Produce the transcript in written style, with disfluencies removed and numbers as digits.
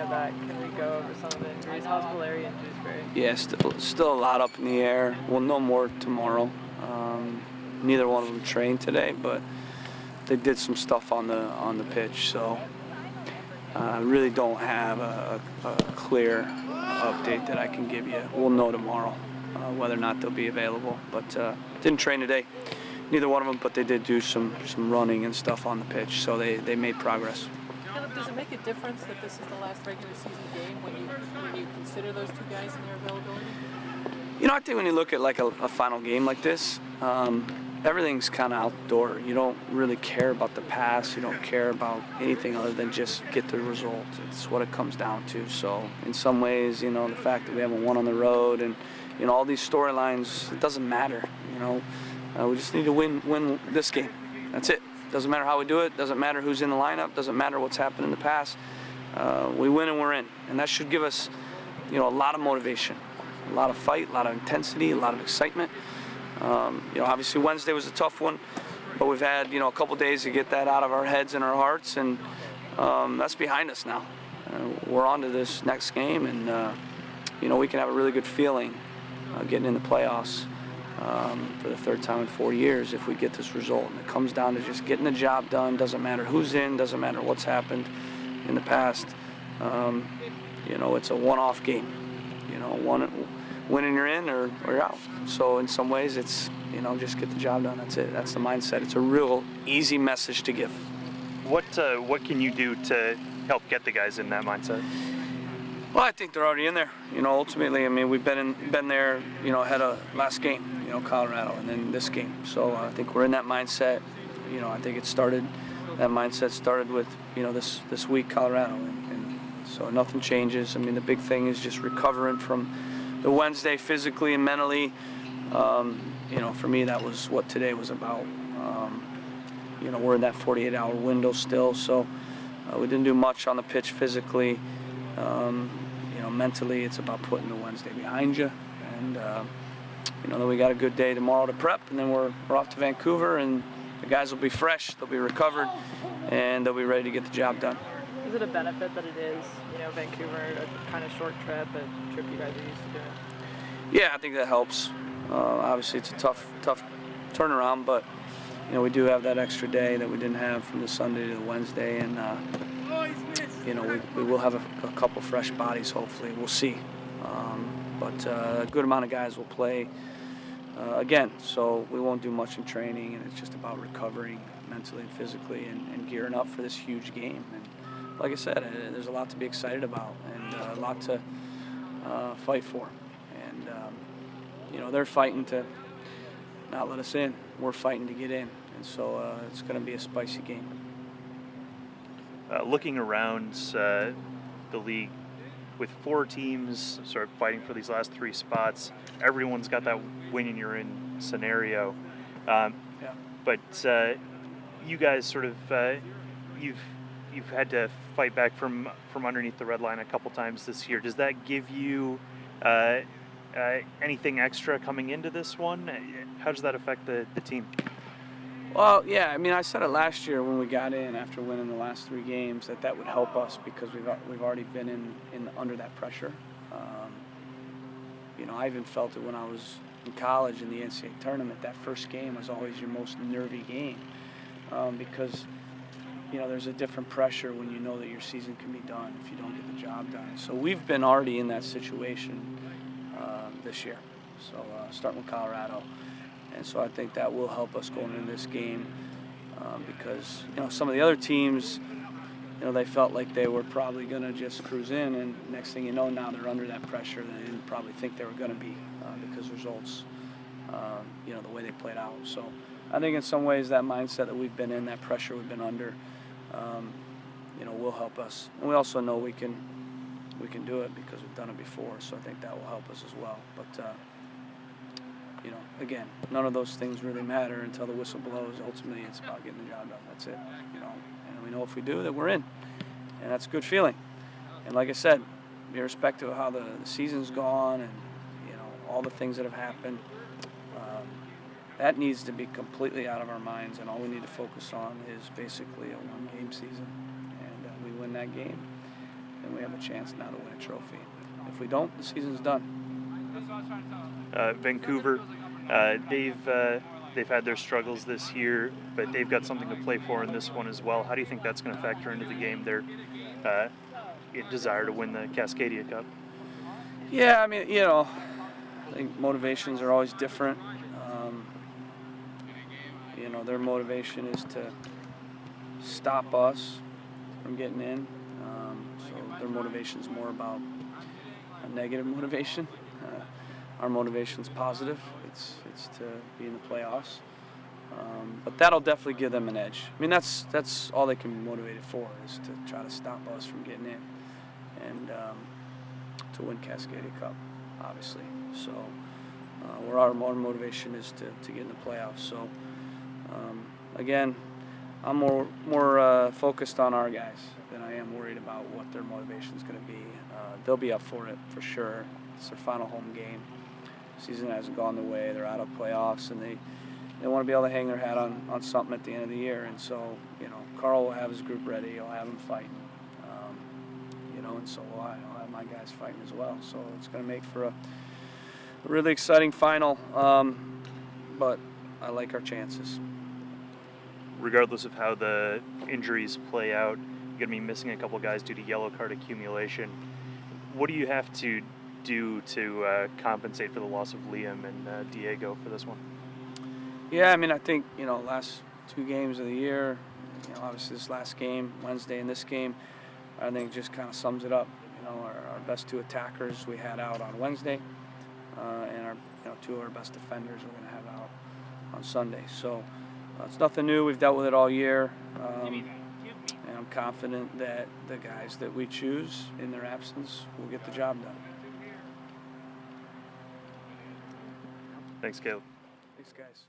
of that. Can we go over some of the injuries? How's Valeri and Jewsbury? Yeah, still a lot up in the air. We'll know more tomorrow. Neither one of them trained today, but they did some stuff on the pitch, so I really don't have a clear update that I can give you. We'll know tomorrow whether or not they'll be available, but didn't train today, neither one of them, but they did do some running and stuff on the pitch, so they made progress. Does it make a difference that this is the last regular season game when you consider those two guys and their availability? You know, I think when you look at like a final game like this, everything's kind of outdoor. You don't really care about the pass. You don't care about anything other than just get the result. It's what it comes down to. So in some ways, you know, the fact that we haven't won on the road and, you know, all these storylines, it doesn't matter. You know, we just need to win this game. That's it. Doesn't matter how we do it. Doesn't matter who's in the lineup. Doesn't matter what's happened in the past. We win and we're in. And that should give us, you know, a lot of motivation, a lot of fight, a lot of intensity, a lot of excitement. You know, obviously Wednesday was a tough one, but we've had, you know, a couple days to get that out of our heads and our hearts, and that's behind us now. We're on to this next game, and, you know, we can have a really good feeling getting in the playoffs for the third time in 4 years if we get this result. And it comes down to just getting the job done. Doesn't matter who's in, doesn't matter what's happened in the past. You know, it's a one-off game. You know, winning you're in or you're out. So in some ways it's, you know, just get the job done. That's it. That's the mindset. It's a real easy message to give. What can you do to help get the guys in that mindset? Well, I think they're already in there. You know, ultimately, I mean, we've been there, you know, ahead of last game, you know, Colorado, and then this game. So I think we're in that mindset. You know, I think that mindset started with, you know, this week, Colorado. And so nothing changes. I mean, the big thing is just recovering from the Wednesday physically and mentally. You know, for me, that was what today was about. You know, we're in that 48-hour window still, so we didn't do much on the pitch physically. You know, mentally, it's about putting the Wednesday behind you, and you know, then we got a good day tomorrow to prep, and then we're off to Vancouver, and the guys will be fresh, they'll be recovered, and they'll be ready to get the job done. Is it a benefit that it is, you know, Vancouver, a kind of short trip, a trip you guys are used to doing? Yeah, I think that helps. Obviously, it's a tough turnaround, but you know, we do have that extra day that we didn't have from the Sunday to the Wednesday, and you know, we will have a couple fresh bodies. Hopefully, we'll see. But a good amount of guys will play again, so we won't do much in training, and it's just about recovering mentally and physically and gearing up for this huge game. And like I said, there's a lot to be excited about and a lot to fight for. And you know, they're fighting to not let us in. We're fighting to get in, and so it's going to be a spicy game. Looking around the league, with 4 teams sort of fighting for these last 3 spots, everyone's got that win and you're in scenario. Yeah. But you guys sort of you've had to fight back from underneath the red line a couple times this year. Does that give you anything extra coming into this one? How does that affect the team? Well, yeah, I mean, I said it last year when we got in after winning the last 3 games that would help us because we've already been in under that pressure. You know, I even felt it when I was in college in the NCAA tournament. That first game was always your most nervy game because, you know, there's a different pressure when you know that your season can be done if you don't get the job done. So we've been already in that situation this year. So starting with Colorado. And so I think that will help us going into this game because, you know, some of the other teams, you know, they felt like they were probably going to just cruise in, and next thing you know, now they're under that pressure that they didn't probably think they were going to be because results, you know, the way they played out. So I think in some ways that mindset that we've been in, that pressure we've been under, you know, will help us. And we also know we can do it because we've done it before, so I think that will help us as well. But you know, again, none of those things really matter until the whistle blows. Ultimately, it's about getting the job done. That's it, you know. And we know if we do, that we're in. And that's a good feeling. And like I said, irrespective of how the season's gone and, you know, all the things that have happened, that needs to be completely out of our minds. And all we need to focus on is basically a 1-game season. And we win that game. then we have a chance now to win a trophy. If we don't, the season's done. Vancouver, they've had their struggles this year, but they've got something to play for in this one as well. How do you think that's going to factor into the game, their desire to win the Cascadia Cup? Yeah, I mean, you know, I think motivations are always different. You know, their motivation is to stop us from getting in. So their motivation is more about a negative motivation. Our motivation's positive. It's to be in the playoffs. But that'll definitely give them an edge. I mean, that's all they can be motivated for, is to try to stop us from getting in and to win Cascadia Cup, obviously. So where our motivation is to get in the playoffs. So again, I'm more focused on our guys than I am worried about what their motivation is going to be. They'll be up for it for sure. It's their final home game. Season hasn't gone their way. They're out of playoffs, and they want to be able to hang their hat on something at the end of the year. And so, you know, Carl will have his group ready. He'll have them fighting. You know, and so will I. I'll have my guys fighting as well. So it's going to make for a really exciting final. But I like our chances. Regardless of how the injuries play out, you're going to be missing a couple guys due to yellow card accumulation. What do you have to do to compensate for the loss of Liam and Diego for this one? Yeah, I mean, I think, you know, last 2 games of the year, you know, obviously this last game, Wednesday, and this game, I think just kind of sums it up. You know, our best 2 attackers we had out on Wednesday, and our 2 of our best defenders we're going to have out on Sunday. So it's nothing new. We've dealt with it all year, and I'm confident that the guys that we choose in their absence will get the job done. Thanks, Caleb. Thanks, guys.